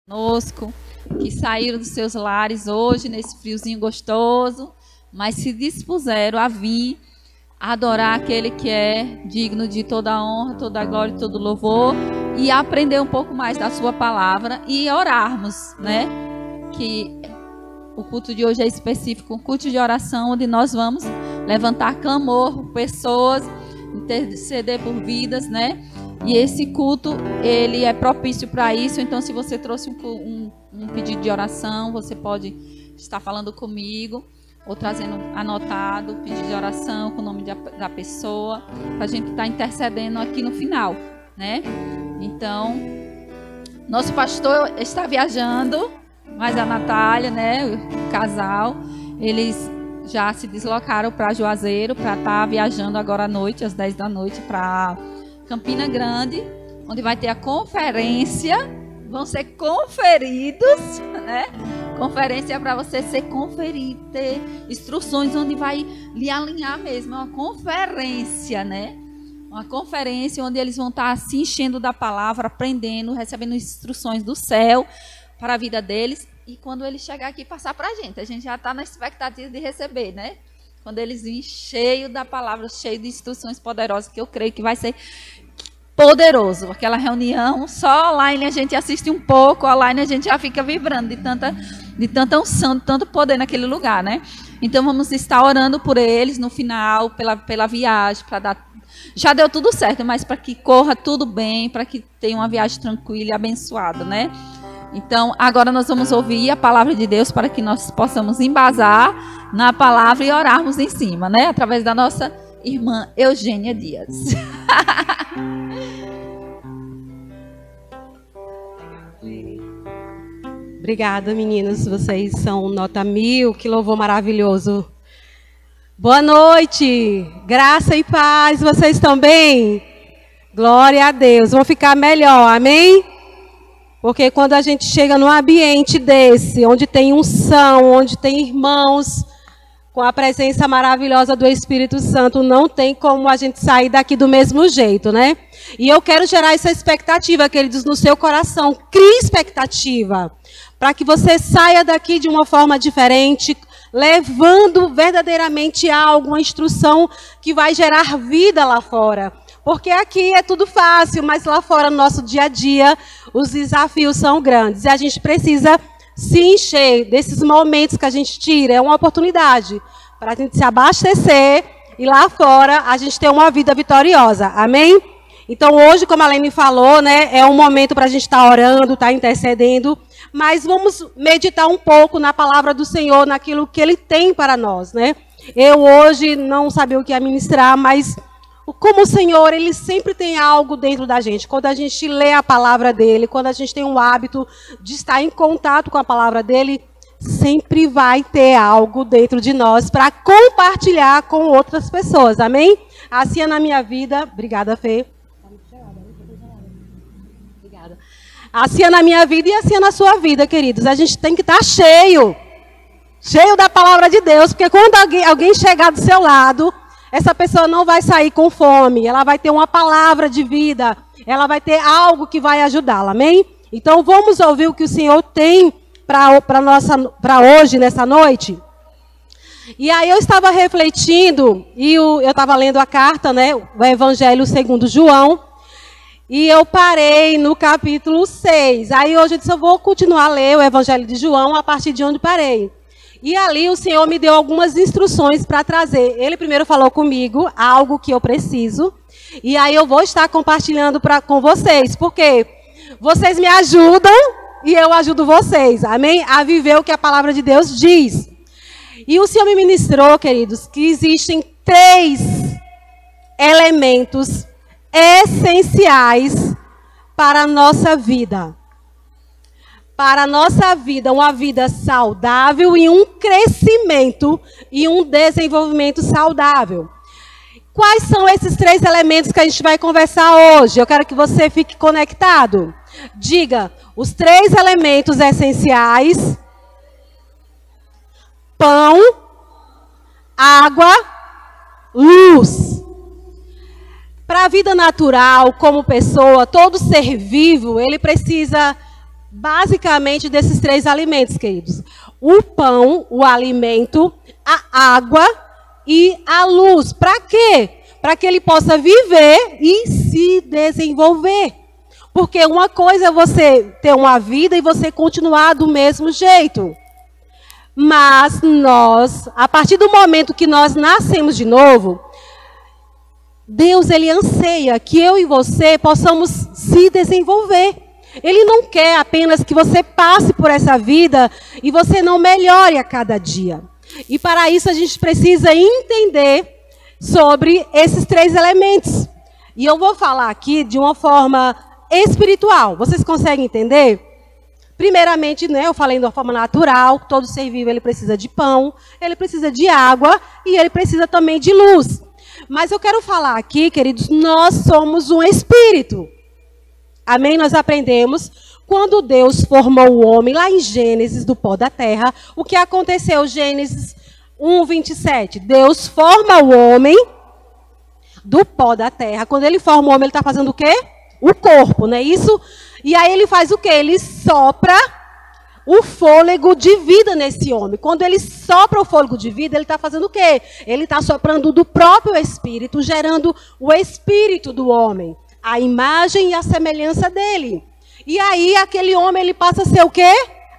conosco, que saíram dos seus lares hoje, nesse friozinho gostoso, mas se dispuseram a vir adorar aquele que é digno de toda a honra, toda a glória e todo o louvor, e aprender um pouco mais da sua palavra e orarmos, né? Que o culto de hoje é específico, um culto de oração, onde nós vamos levantar clamor por pessoas, interceder por vidas, né? E esse culto, ele é propício para isso. Então, se você trouxe um pedido de oração, você pode estar falando comigo ou trazendo anotado o pedido de oração com o nome da pessoa, para a gente estar intercedendo aqui no final, né? Então, nosso pastor está viajando, mas a Natália, né, o casal, eles já se deslocaram para Juazeiro, para estar viajando agora à noite, às 10 da noite, para Campina Grande, onde vai ter a conferência. Vão ser conferidos, né? Conferência para você ser conferido, ter instruções onde vai lhe alinhar mesmo. É uma conferência, né? Uma conferência onde eles vão estar se enchendo da palavra, aprendendo, recebendo instruções do céu para a vida deles. E quando eles chegar aqui, passar para a gente já está na expectativa de receber, né? Quando eles virem cheio da palavra, cheio de instruções poderosas, que eu creio que vai ser poderoso. Aquela reunião, só online a gente assiste um pouco, online a gente já fica vibrando de tanta unção, de tanto poder naquele lugar, né? Então vamos estar orando por eles no final, pela viagem, para dar. Já deu tudo certo, mas para que corra tudo bem, para que tenha uma viagem tranquila e abençoada, né? Então, agora nós vamos ouvir a palavra de Deus para que nós possamos embasar na palavra e orarmos em cima, né? Através da nossa irmã Eugênia Dias. Obrigada, meninos. Vocês são nota 1000. Que louvor maravilhoso. Boa noite. Graça e paz. Vocês estão bem? Glória a Deus. Vão ficar melhor. Amém? Porque quando a gente chega num ambiente desse, onde tem unção, onde tem irmãos, com a presença maravilhosa do Espírito Santo, não tem como a gente sair daqui do mesmo jeito, né? E eu quero gerar essa expectativa, queridos, no seu coração. Crie expectativa, para que você saia daqui de uma forma diferente, levando verdadeiramente algo, uma instrução que vai gerar vida lá fora. Porque aqui é tudo fácil, mas lá fora, no nosso dia a dia, os desafios são grandes. E a gente precisa se encher desses momentos que a gente tira. É uma oportunidade para a gente se abastecer e lá fora a gente ter uma vida vitoriosa. Amém? Então hoje, como a Lene falou, né, é um momento para a gente estar orando, estar intercedendo. Mas vamos meditar um pouco na palavra do Senhor, naquilo que Ele tem para nós, né? Eu hoje não sabia o que ia ministrar, mas como o Senhor, Ele sempre tem algo dentro da gente. Quando a gente lê a palavra dEle, quando a gente tem um hábito de estar em contato com a palavra dEle, sempre vai ter algo dentro de nós para compartilhar com outras pessoas. Amém? Assim é na minha vida. Obrigada, Fê. Obrigada. Assim é na minha vida e assim é na sua vida, queridos. A gente tem que estar cheio da palavra de Deus, porque quando alguém chegar do seu lado, essa pessoa não vai sair com fome, ela vai ter uma palavra de vida, ela vai ter algo que vai ajudá-la, amém? Então vamos ouvir o que o Senhor tem para hoje, nessa noite. E aí eu estava refletindo, e eu estava lendo a carta, né, o Evangelho segundo João, e eu parei no capítulo 6. Aí hoje eu disse, eu vou continuar a ler o Evangelho de João a partir de onde parei. E ali o Senhor me deu algumas instruções para trazer. Ele primeiro falou comigo algo que eu preciso. E aí eu vou estar compartilhando com vocês. Porque vocês me ajudam e eu ajudo vocês. Amém? A viver o que a palavra de Deus diz. E o Senhor me ministrou, queridos, que existem 3 elementos essenciais para a nossa vida. Para a nossa vida, uma vida saudável e um crescimento e um desenvolvimento saudável. Quais são esses 3 elementos que a gente vai conversar hoje? Eu quero que você fique conectado. Diga, os 3 elementos essenciais: pão, água, luz. Para a vida natural, como pessoa, todo ser vivo, ele precisa basicamente desses 3 alimentos, queridos. O pão, o alimento, a água e a luz. Para quê? Para que ele possa viver e se desenvolver. Porque uma coisa é você ter uma vida e você continuar do mesmo jeito. Mas nós, a partir do momento que nós nascemos de novo, Deus, ele anseia que eu e você possamos se desenvolver. Ele não quer apenas que você passe por essa vida e você não melhore a cada dia. E para isso a gente precisa entender sobre esses 3 elementos. E eu vou falar aqui de uma forma espiritual. Vocês conseguem entender? Primeiramente, né, eu falei de uma forma natural, todo ser vivo ele precisa de pão, ele precisa de água e ele precisa também de luz. Mas eu quero falar aqui, queridos, nós somos um espírito. Amém? Nós aprendemos quando Deus formou o homem, lá em Gênesis, do pó da terra, o que aconteceu? Gênesis 1:27. Deus forma o homem do pó da terra. Quando ele forma o homem, ele está fazendo o quê? O corpo, não é isso? E aí ele faz o quê? Ele sopra o fôlego de vida nesse homem. Quando ele sopra o fôlego de vida, ele está fazendo o quê? Ele está soprando do próprio espírito, gerando o espírito do homem. A imagem e a semelhança dele. E aí aquele homem, ele passa a ser o quê?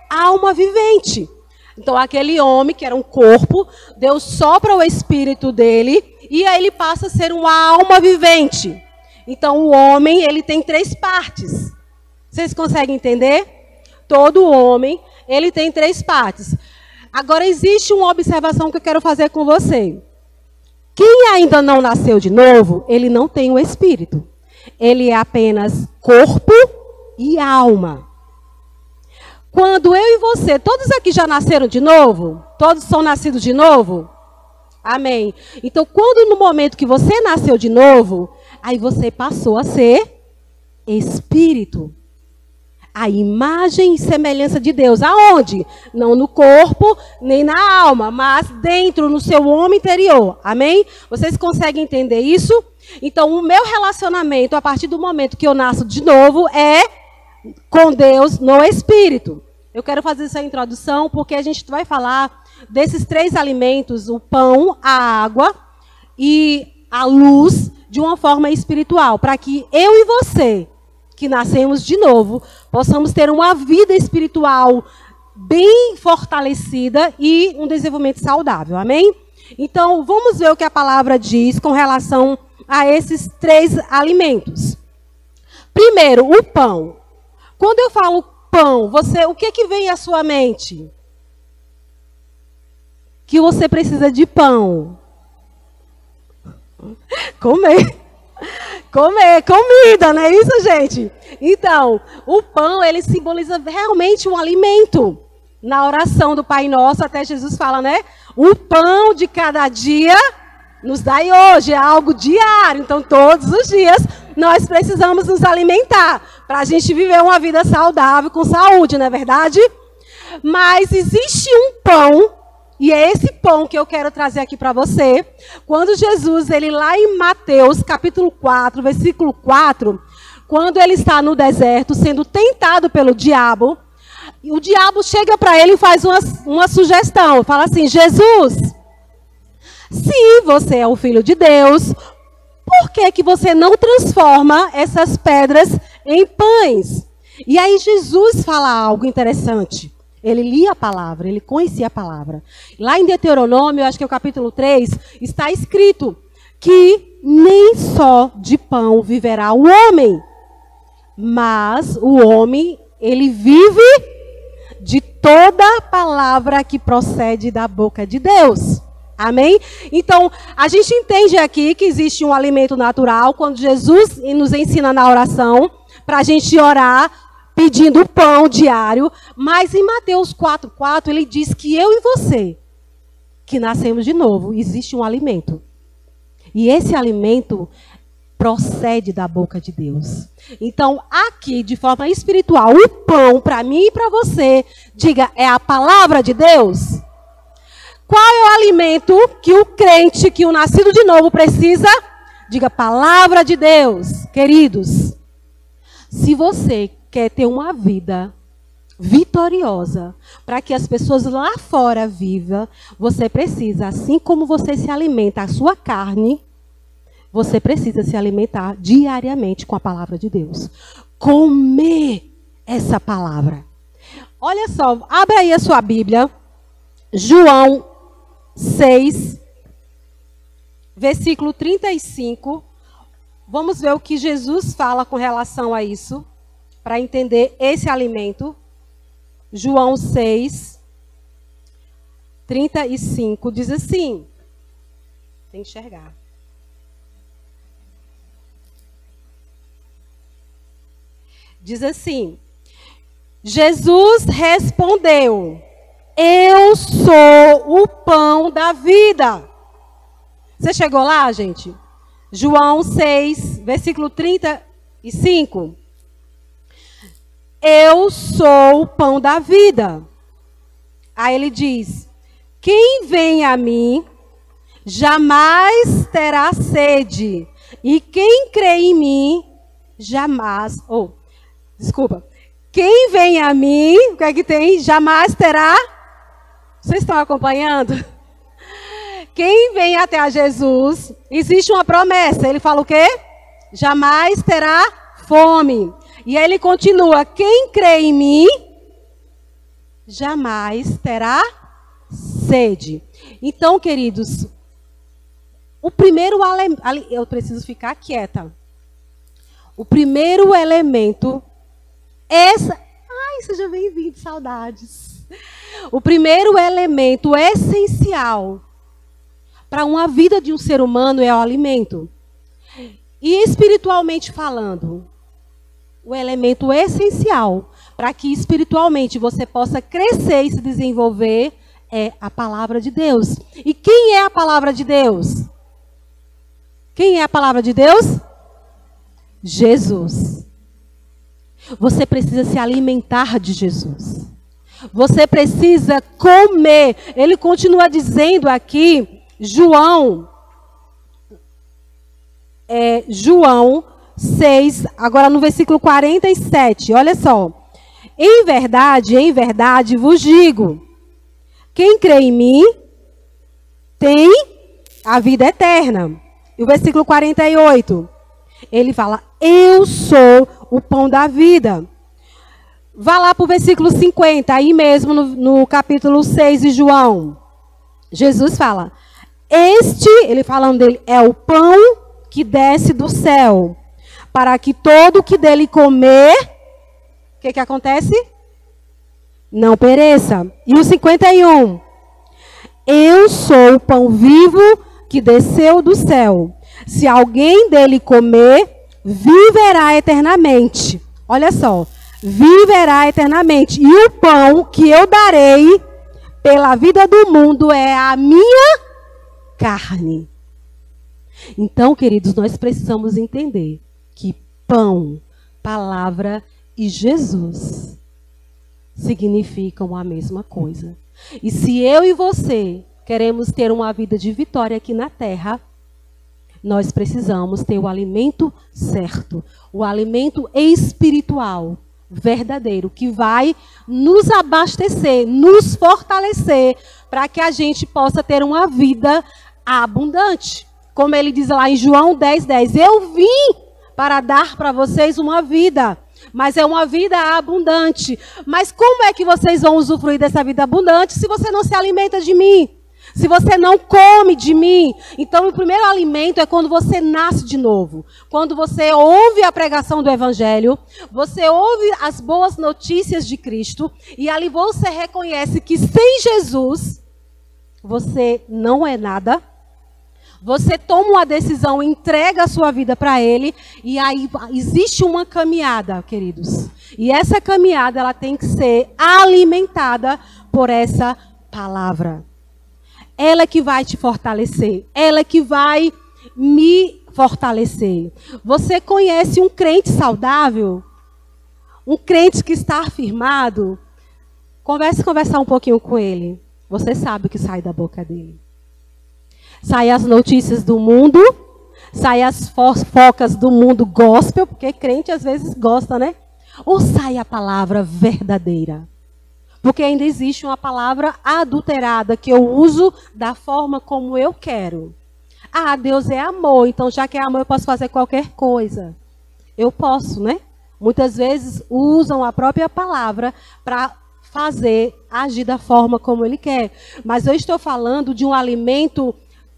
Alma vivente. Então aquele homem, que era um corpo, Deus sopra o espírito dele, e aí ele passa a ser uma alma vivente. Então o homem, ele tem 3 partes. Vocês conseguem entender? Todo homem, ele tem 3 partes. Agora, existe uma observação que eu quero fazer com você. Quem ainda não nasceu de novo, ele não tem o espírito. Ele é apenas corpo e alma. Quando eu e você, todos aqui já nasceram de novo? Todos são nascidos de novo? Amém. Então, quando no momento que você nasceu de novo, aí você passou a ser espírito. A imagem e semelhança de Deus. Aonde? Não no corpo, nem na alma, mas dentro, no seu homem interior. Amém? Vocês conseguem entender isso? Então, o meu relacionamento, a partir do momento que eu nasço de novo, é com Deus no Espírito. Eu quero fazer essa introdução porque a gente vai falar desses 3 alimentos, o pão, a água e a luz, de uma forma espiritual, para que eu e você, que nascemos de novo, possamos ter uma vida espiritual bem fortalecida e um desenvolvimento saudável. Amém? Então, vamos ver o que a palavra diz com relação a esses 3 alimentos. Primeiro, o pão. Quando eu falo pão, o que vem à sua mente? Que você precisa de pão. Comer. Comer, comida, não é isso, gente? Então, o pão, ele simboliza realmente um alimento. Na oração do Pai Nosso, até Jesus fala, né? O pão de cada dia nos dai hoje, é algo diário. Então, todos os dias, nós precisamos nos alimentar para a gente viver uma vida saudável, com saúde, não é verdade? Mas existe um pão, e é esse pão que eu quero trazer aqui para você. Quando Jesus, ele lá em Mateus, capítulo 4, versículo 4, quando ele está no deserto, sendo tentado pelo diabo, o diabo chega para ele e faz uma sugestão. Fala assim, Jesus, se você é o Filho de Deus, por que você não transforma essas pedras em pães? E aí Jesus fala algo interessante. Ele lia a palavra, ele conhecia a palavra. Lá em Deuteronômio, acho que é o capítulo 3, está escrito que nem só de pão viverá o homem, mas o homem, ele vive de toda palavra que procede da boca de Deus. Amém? Então, a gente entende aqui que existe um alimento natural, quando Jesus nos ensina na oração, para a gente orar, pedindo pão diário, mas em Mateus 4:4 ele diz que eu e você, que nascemos de novo, existe um alimento. E esse alimento procede da boca de Deus. Então, aqui, de forma espiritual, o pão, para mim e para você, diga, é a palavra de Deus? Qual é o alimento que o crente, que o nascido de novo precisa? Diga, palavra de Deus. Queridos, se você quer ter uma vida vitoriosa, para que as pessoas lá fora vivam, você precisa, assim como você se alimenta a sua carne, você precisa se alimentar diariamente com a palavra de Deus. Comer essa palavra. Olha só, abre aí a sua Bíblia, João 6, versículo 35. Vamos ver o que Jesus fala com relação a isso, para entender esse alimento. João 6, 35, diz assim. Tem que enxergar. Diz assim: Jesus respondeu: eu sou o pão da vida. Você chegou lá, gente? João 6, versículo 35. Eu sou o pão da vida. Aí ele diz: quem vem a mim jamais terá sede, e quem crê em mim jamais... Quem vem a mim, o que é que tem? Jamais terá... Vocês estão acompanhando? Quem vem até a Jesus, existe uma promessa. Ele fala o quê? Jamais terá fome. E aí ele continua: quem crê em mim, jamais terá sede. Então, queridos, o primeiro... Eu preciso ficar quieta. O primeiro elemento... Ai, seja bem-vindo, saudades. O primeiro elemento essencial para uma vida de um ser humano é o alimento. E espiritualmente falando, o elemento essencial para que espiritualmente você possa crescer e se desenvolver é a palavra de Deus. E quem é a palavra de Deus? Quem é a palavra de Deus? Jesus. Você precisa se alimentar de Jesus. Você precisa comer. Ele continua dizendo aqui, João 6, agora no versículo 47, olha só. Em verdade vos digo, quem crê em mim tem a vida eterna. E o versículo 48, ele fala: eu sou o pão da vida. Vá lá para o versículo 50, aí mesmo no capítulo 6 de João. Jesus fala: ele falando dele, é o pão que desce do céu, para que todo que dele comer, o que acontece? Não pereça. E o 51, eu sou o pão vivo que desceu do céu. Se alguém dele comer, viverá eternamente. Olha só, viverá eternamente. E o pão que eu darei pela vida do mundo é a minha carne. Então, queridos, nós precisamos entender que pão, palavra e Jesus significam a mesma coisa. E se eu e você queremos ter uma vida de vitória aqui na terra, nós precisamos ter o alimento certo, o alimento espiritual, verdadeiro, que vai nos abastecer, nos fortalecer, para que a gente possa ter uma vida abundante. Como ele diz lá em João 10:10, eu vim para dar para vocês uma vida, mas é uma vida abundante. Mas como é que vocês vão usufruir dessa vida abundante se você não se alimenta de mim? Se você não come de mim? Então, o primeiro alimento é quando você nasce de novo. Quando você ouve a pregação do Evangelho, você ouve as boas notícias de Cristo, e ali você reconhece que sem Jesus, você não é nada. Você toma uma decisão, entrega a sua vida para Ele, e aí existe uma caminhada, queridos. E essa caminhada, ela tem que ser alimentada por essa palavra. Ela que vai te fortalecer. Ela que vai me fortalecer. Você conhece um crente saudável? Um crente que está afirmado? Conversar um pouquinho com ele. Você sabe o que sai da boca dele. Sai as notícias do mundo. Sai as fofocas do mundo gospel. Porque crente às vezes gosta, né? Ou sai a palavra verdadeira? Porque ainda existe uma palavra adulterada que eu uso da forma como eu quero. Ah, Deus é amor, então já que é amor eu posso fazer qualquer coisa. Eu posso, né? Muitas vezes usam a própria palavra para fazer, agir da forma como ele quer. Mas eu estou falando de um alimento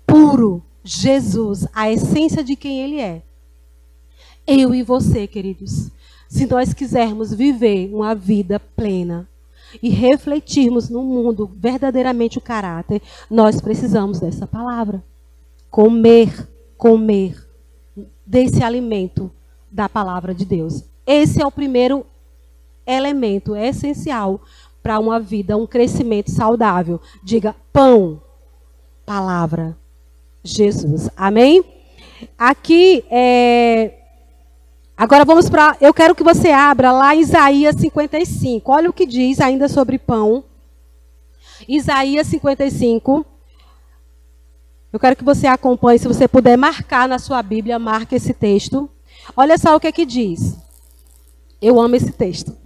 puro, Jesus, a essência de quem ele é. Eu e você, queridos, se nós quisermos viver uma vida plena e refletirmos no mundo verdadeiramente o caráter, nós precisamos dessa palavra. Comer desse alimento da palavra de Deus. Esse é o primeiro elemento essencial para uma vida, um crescimento saudável. Diga, pão, palavra, Jesus. Amém? Aqui, agora vamos para... Eu quero que você abra lá Isaías 55. Olha o que diz ainda sobre pão. Isaías 55. Eu quero que você acompanhe, se você puder marcar na sua Bíblia, marque esse texto. Olha só o que é que diz. Eu amo esse texto.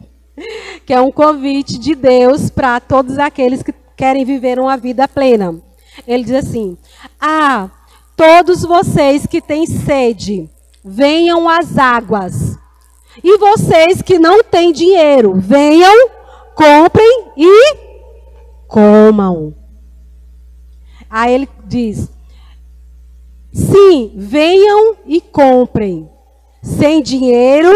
Que é um convite de Deus para todos aqueles que querem viver uma vida plena. Ele diz assim: ah, todos vocês que têm sede, venham às águas. E vocês que não têm dinheiro, venham, comprem e comam. Aí ele diz: sim, venham e comprem. Sem dinheiro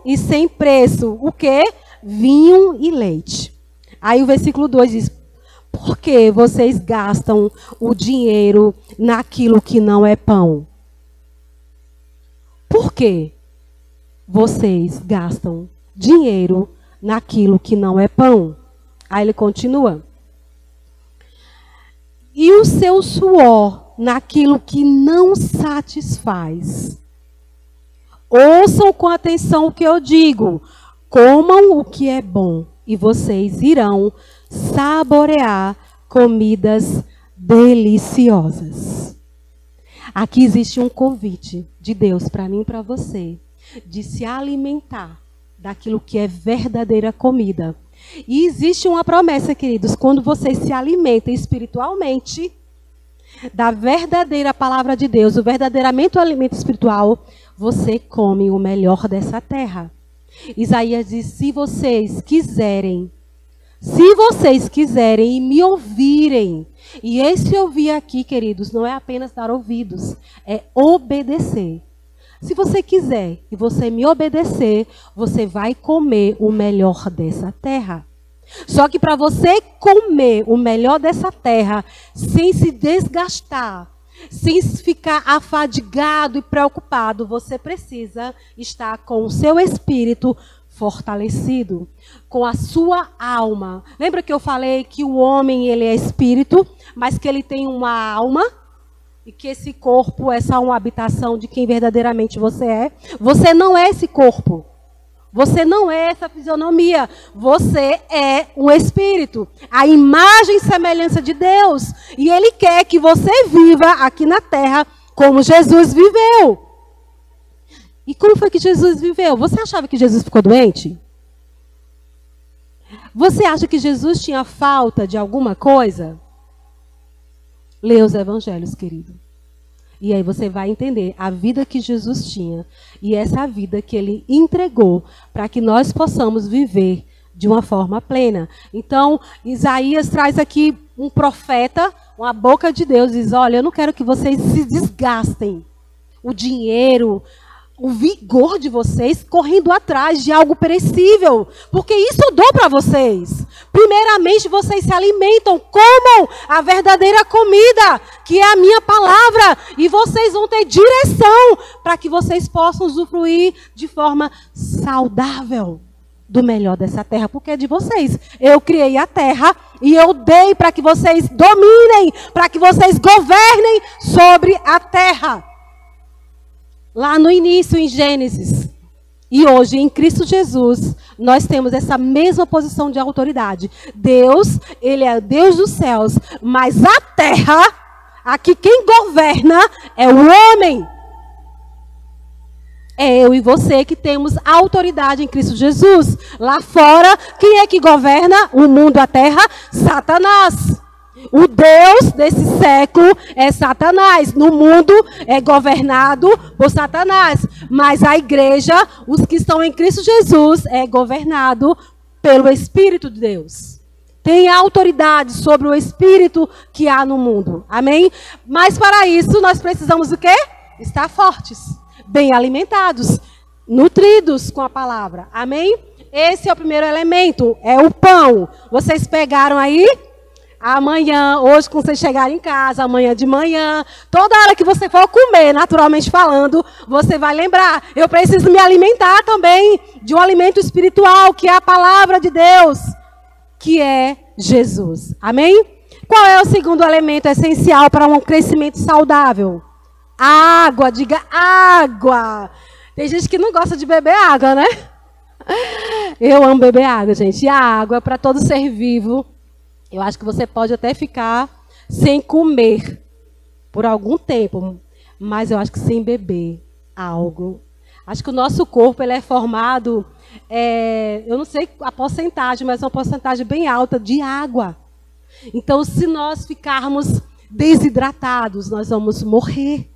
e sem preço. O quê? Vinho e leite. Aí o versículo 2 diz: por que vocês gastam o dinheiro naquilo que não é pão? Por que vocês gastam dinheiro naquilo que não é pão? Aí ele continua: e o seu suor naquilo que não satisfaz. Ouçam com atenção o que eu digo. Comam o que é bom e vocês irão saborear comidas deliciosas. Aqui existe um convite de Deus para mim e para você, de se alimentar daquilo que é verdadeira comida. E existe uma promessa, queridos, quando você se alimenta espiritualmente da verdadeira palavra de Deus, o verdadeiramente alimento espiritual, você come o melhor dessa terra. Isaías diz: se vocês quiserem e me ouvirem, e esse ouvir aqui, queridos, não é apenas dar ouvidos, é obedecer. Se você quiser e você me obedecer, você vai comer o melhor dessa terra. Só que para você comer o melhor dessa terra, sem se desgastar, sem ficar afadigado e preocupado, você precisa estar com o seu espírito fortalecido, com a sua alma. Lembra que eu falei que o homem ele é espírito, mas que ele tem uma alma? E que esse corpo é só uma habitação de quem verdadeiramente você é? Você não é esse corpo. Você não é essa fisionomia. Você é um espírito. A imagem e semelhança de Deus. E Ele quer que você viva aqui na terra como Jesus viveu. E como foi que Jesus viveu? Você achava que Jesus ficou doente? Você acha que Jesus tinha falta de alguma coisa? Lê os evangelhos, querido. E aí você vai entender a vida que Jesus tinha. E essa vida que ele entregou para que nós possamos viver de uma forma plena. Então, Isaías traz aqui um profeta, uma boca de Deus, diz: olha, eu não quero que vocês se desgastem. O dinheiro, o vigor de vocês correndo atrás de algo perecível. Porque isso eu dou para vocês. Primeiramente, vocês se alimentam, comam a verdadeira comida, que é a minha palavra. E vocês vão ter direção para que vocês possam usufruir de forma saudável do melhor dessa terra. Porque é de vocês. Eu criei a terra e eu dei para que vocês dominem, para que vocês governem sobre a terra. Lá no início, em Gênesis, e hoje em Cristo Jesus, nós temos essa mesma posição de autoridade. Deus, Ele é Deus dos céus, mas a terra, aqui quem governa é o homem. É eu e você que temos autoridade em Cristo Jesus. Lá fora, quem é que governa o mundo, a terra? Satanás. O Deus desse século é Satanás. No mundo é governado por Satanás. Mas a igreja, os que estão em Cristo Jesus, é governado pelo Espírito de Deus. Tem autoridade sobre o Espírito que há no mundo. Amém? Mas para isso nós precisamos do quê? Estar fortes, bem alimentados, nutridos com a palavra. Amém? Esse é o primeiro elemento, é o pão. Vocês pegaram aí? Amanhã, hoje, quando vocês chegarem em casa, amanhã de manhã, toda hora que você for comer, naturalmente falando, você vai lembrar, eu preciso me alimentar também de um alimento espiritual, que é a palavra de Deus, que é Jesus. Amém? Qual é o segundo elemento essencial para um crescimento saudável? Água, diga água. Tem gente que não gosta de beber água, né? Eu amo beber água, gente. E a água, para todo ser vivo, eu acho que você pode até ficar sem comer por algum tempo, mas eu acho que sem beber algo. Acho que o nosso corpo ele é formado, eu não sei a porcentagem, mas é uma porcentagem bem alta de água. Então, se nós ficarmos desidratados, nós vamos morrer.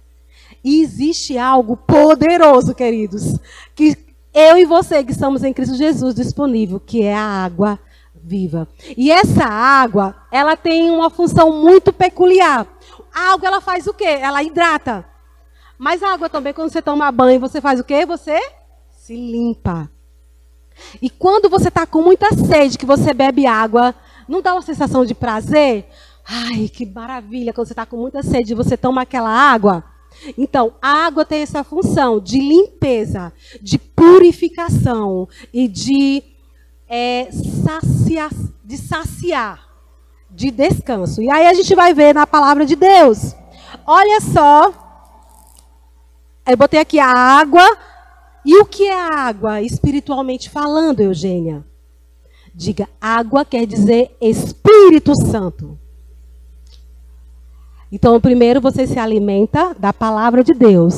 E existe algo poderoso, queridos, que eu e você que estamos em Cristo Jesus disponível, que é a água viva. E essa água, ela tem uma função muito peculiar. A água, ela faz o quê? Ela hidrata. Mas a água também, quando você toma banho, você faz o quê? Você se limpa. E quando você está com muita sede, que você bebe água, não dá uma sensação de prazer? Ai, que maravilha, quando você está com muita sede e você toma aquela água. Então, a água tem essa função de limpeza, de purificação e de saciar, de descanso. E aí a gente vai ver na palavra de Deus. Olha só, eu botei aqui a água. E o que é a água, espiritualmente falando, Eugênia? Diga, água quer dizer Espírito Santo. Então, primeiro você se alimenta da palavra de Deus.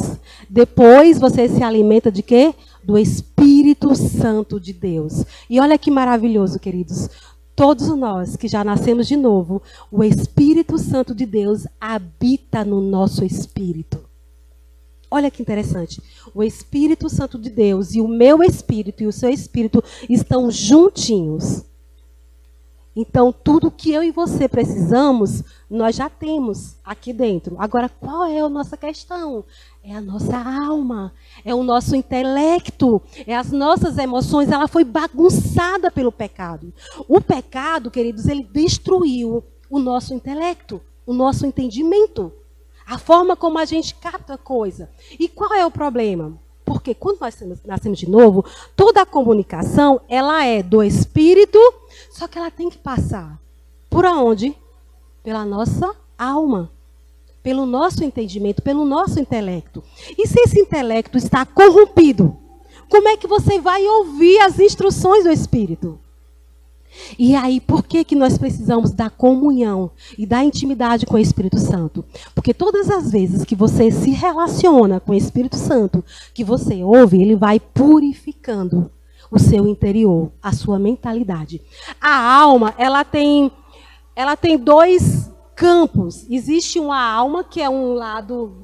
Depois você se alimenta de quê? Do Espírito Santo de Deus. E olha que maravilhoso, queridos. Todos nós que já nascemos de novo, o Espírito Santo de Deus habita no nosso espírito. Olha que interessante. O Espírito Santo de Deus e o meu espírito e o seu espírito estão juntinhos. Então, tudo que eu e você precisamos, nós já temos aqui dentro. Agora, qual é a nossa questão? É a nossa alma, é o nosso intelecto, é as nossas emoções. Ela foi bagunçada pelo pecado. O pecado, queridos, ele destruiu o nosso intelecto, o nosso entendimento, a forma como a gente capta a coisa. E qual é o problema? Porque quando nós nascemos de novo, toda a comunicação, ela é do Espírito, só que ela tem que passar por onde? Pela nossa alma, pelo nosso entendimento, pelo nosso intelecto. E se esse intelecto está corrompido, como é que você vai ouvir as instruções do Espírito? E aí, por que nós precisamos da comunhão e da intimidade com o Espírito Santo? Porque todas as vezes que você se relaciona com o Espírito Santo, que você ouve, ele vai purificando o seu interior, a sua mentalidade. A alma, ela tem dois campos. Existe uma alma, que é um lado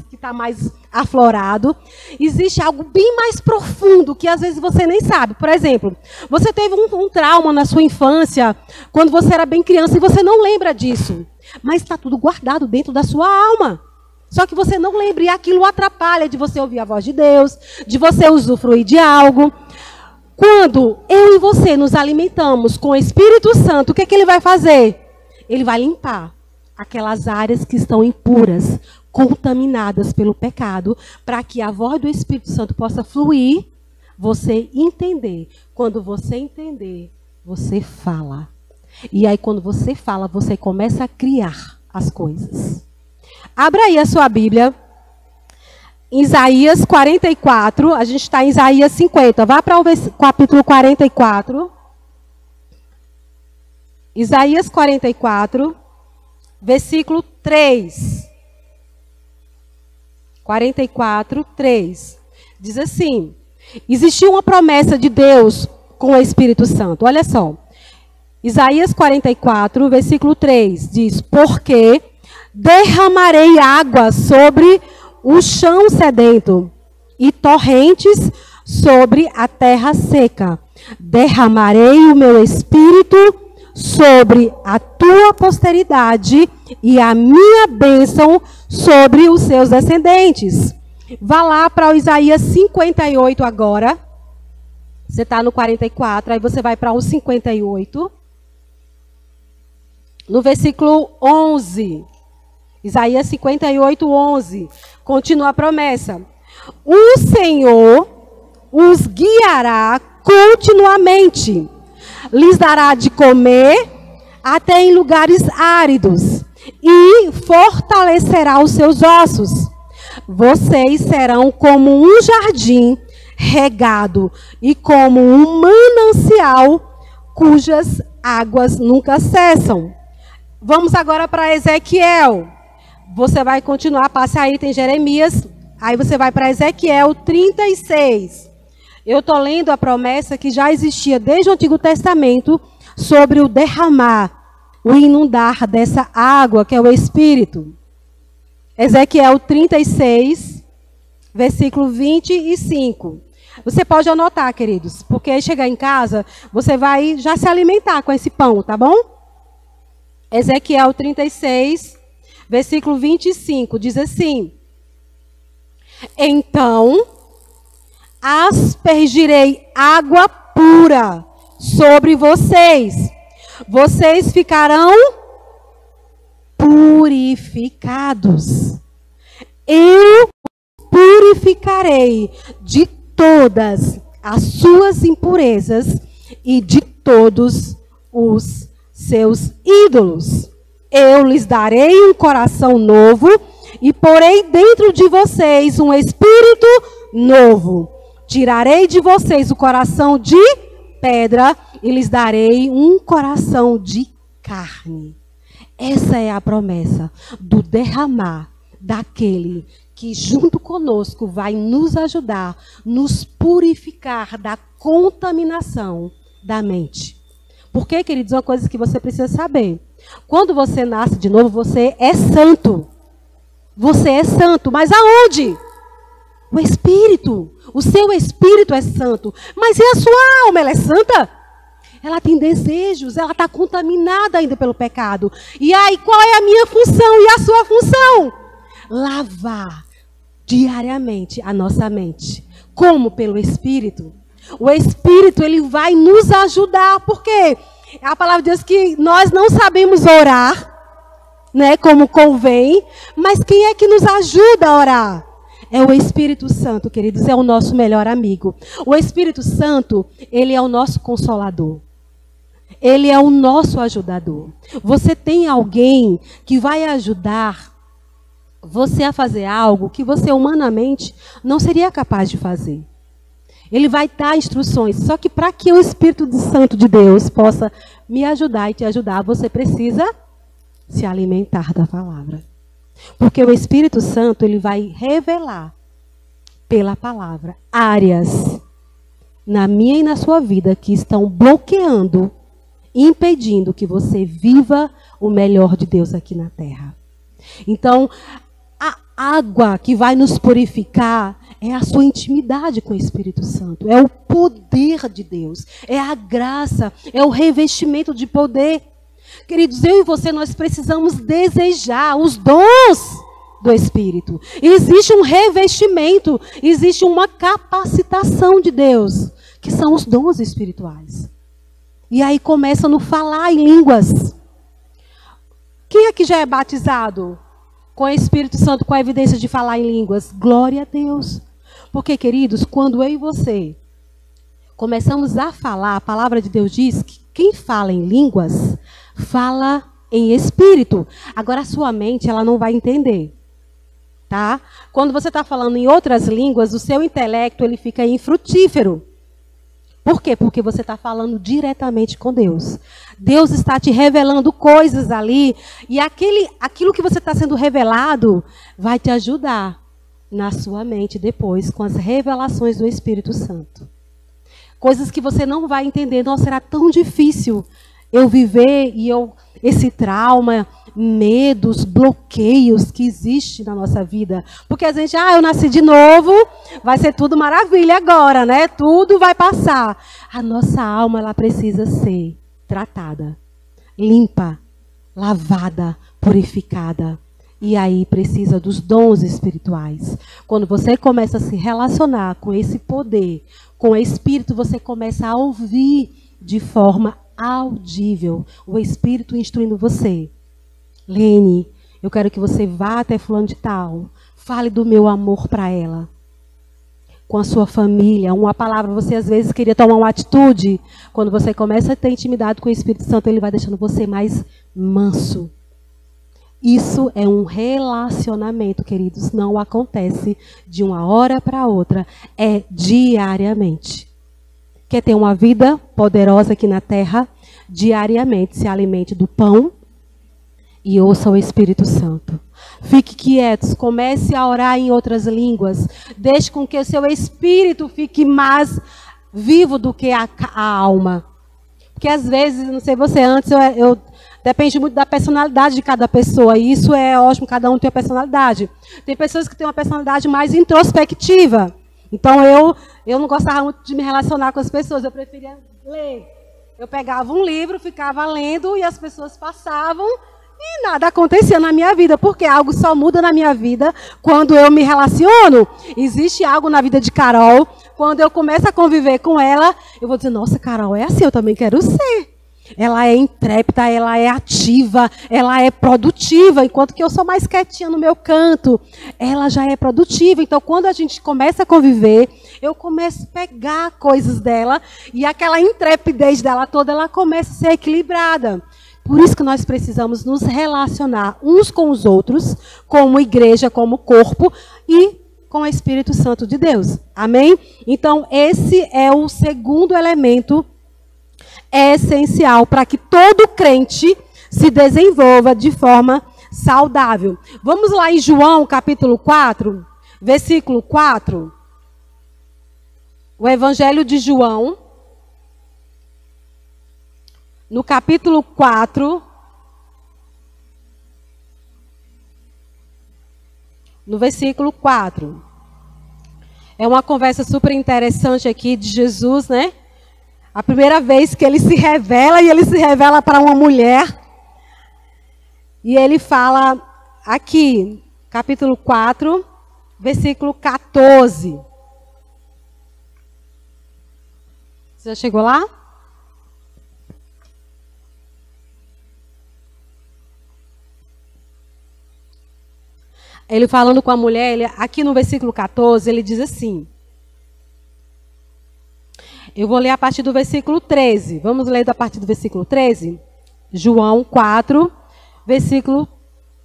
que está mais aflorado. Existe algo bem mais profundo, que às vezes você nem sabe. Por exemplo, você teve um trauma na sua infância, quando você era bem criança, e você não lembra disso. Mas está tudo guardado dentro da sua alma. Só que você não lembra, e aquilo atrapalha de você ouvir a voz de Deus, de você usufruir de algo. Quando eu e você nos alimentamos com o Espírito Santo, o que é que ele vai fazer? Ele vai limpar aquelas áreas que estão impuras, contaminadas pelo pecado, para que a voz do Espírito Santo possa fluir, você entender. Quando você entender, você fala. E aí, quando você fala, você começa a criar as coisas. Abra aí a sua Bíblia. Isaías 44, a gente está em Isaías 50. Vá para o capítulo 44. Isaías 44, versículo 3. 44, 3. Diz assim: existia uma promessa de Deus com o Espírito Santo. Olha só. Isaías 44, versículo 3, diz: porque derramarei água sobre o chão sedento e torrentes sobre a terra seca. Derramarei o meu espírito sobre a tua posteridade e a minha bênção sobre os seus descendentes. Vá lá para o Isaías 58 agora. Você está no 44, aí você vai para o 58. No versículo 11. Isaías 58, 11. Continua a promessa. O Senhor os guiará continuamente. Lhes dará de comer até em lugares áridos. E fortalecerá os seus ossos. Vocês serão como um jardim regado e como um manancial cujas águas nunca cessam. Vamos agora para Ezequiel. Você vai continuar, passe aí, tem Jeremias. Aí você vai para Ezequiel 36. Eu estou lendo a promessa que já existia desde o Antigo Testamento sobre o derramar, o inundar dessa água que é o Espírito. Ezequiel 36, versículo 25. Você pode anotar, queridos, porque aí chegar em casa, você vai já se alimentar com esse pão, tá bom? Ezequiel 36, versículo 25, diz assim: então aspergirei água pura sobre vocês. Vocês ficarão purificados. Eu purificarei de todas as suas impurezas e de todos os seus ídolos. Eu lhes darei um coração novo e porei dentro de vocês um espírito novo. Tirarei de vocês o coração de pedra e lhes darei um coração de carne. Essa é a promessa do derramar daquele que junto conosco vai nos ajudar, nos purificar da contaminação da mente. Porque, queridos, uma coisa que você precisa saber. Quando você nasce de novo, você é santo. Você é santo, mas aonde? O Espírito. O seu Espírito é santo. Mas e a sua alma? Ela é santa? Ela tem desejos, ela está contaminada ainda pelo pecado. E aí, qual é a minha função e a sua função? Lavar diariamente a nossa mente. Como? Pelo Espírito. O Espírito, ele vai nos ajudar. Por quê? A palavra diz que nós não sabemos orar, né, como convém, mas quem é que nos ajuda a orar? É o Espírito Santo, queridos, é o nosso melhor amigo. O Espírito Santo, ele é o nosso consolador. Ele é o nosso ajudador. Você tem alguém que vai ajudar você a fazer algo que você humanamente não seria capaz de fazer. Ele vai dar instruções. Só que para que o Espírito Santo de Deus possa me ajudar e te ajudar, você precisa se alimentar da palavra. Porque o Espírito Santo, ele vai revelar pela palavra áreas na minha e na sua vida que estão bloqueando, impedindo que você viva o melhor de Deus aqui na terra. Então, a água que vai nos purificar é a sua intimidade com o Espírito Santo. É o poder de Deus. É a graça. É o revestimento de poder. Queridos, eu e você, nós precisamos desejar os dons do Espírito. Existe um revestimento. Existe uma capacitação de Deus, que são os dons espirituais. E aí começa no falar em línguas. Quem aqui já é batizado com o Espírito Santo, com a evidência de falar em línguas? Glória a Deus. Porque, queridos, quando eu e você começamos a falar, a palavra de Deus diz que quem fala em línguas, fala em espírito. Agora, a sua mente, ela não vai entender. Tá? Quando você está falando em outras línguas, o seu intelecto, ele fica infrutífero. Por quê? Porque você está falando diretamente com Deus. Deus está te revelando coisas ali, e aquilo que você está sendo revelado vai te ajudar na sua mente depois com as revelações do Espírito Santo. Coisas que você não vai entender. Nossa, será tão difícil eu viver esse trauma, medos, bloqueios que existe na nossa vida. Porque a gente, eu nasci de novo, vai ser tudo maravilha agora, né? Tudo vai passar. A nossa alma, ela precisa ser tratada, limpa, lavada, purificada. E aí precisa dos dons espirituais. Quando você começa a se relacionar com esse poder, com o Espírito, você começa a ouvir de forma audível o Espírito instruindo você. Lene, eu quero que você vá até fulano de tal. Fale do meu amor para ela. Com a sua família, uma palavra, você às vezes queria tomar uma atitude. Quando você começa a ter intimidade com o Espírito Santo, ele vai deixando você mais manso. Isso é um relacionamento, queridos. Não acontece de uma hora para outra. É diariamente. Quer ter uma vida poderosa aqui na terra? Diariamente se alimente do pão e ouça o Espírito Santo. Fique quietos, comece a orar em outras línguas. Deixe com que o seu espírito fique mais vivo do que a alma. Porque às vezes, não sei você, antes depende muito da personalidade de cada pessoa. E isso é ótimo, cada um tem uma personalidade. Tem pessoas que têm uma personalidade mais introspectiva. Então eu não gostava muito de me relacionar com as pessoas, eu preferia ler. Eu pegava um livro, ficava lendo e as pessoas passavam e nada acontecia na minha vida, porque algo só muda na minha vida quando eu me relaciono. Existe algo na vida de Carol, quando eu começo a conviver com ela, eu vou dizer, nossa, Carol é assim, eu também quero ser. Ela é intrépida, ela é ativa, ela é produtiva, enquanto que eu sou mais quietinha no meu canto. Ela já é produtiva. Então, quando a gente começa a conviver, eu começo a pegar coisas dela e aquela intrepidez dela toda, ela começa a ser equilibrada. Por isso que nós precisamos nos relacionar uns com os outros, como igreja, como corpo e com o Espírito Santo de Deus. Amém? Então, esse é o segundo elemento essencial para que todo crente se desenvolva de forma saudável. Vamos lá em João, capítulo 4, versículo 4. O Evangelho de João, no capítulo 4, no versículo 4. É uma conversa super interessante aqui de Jesus, né? A primeira vez que ele se revela, e ele se revela para uma mulher. E ele fala aqui, capítulo 4, versículo 14. Você já chegou lá? Ele falando com a mulher, aqui no versículo 14, ele diz assim. Eu vou ler a partir do versículo 13. Vamos ler a partir do versículo 13? João 4, versículo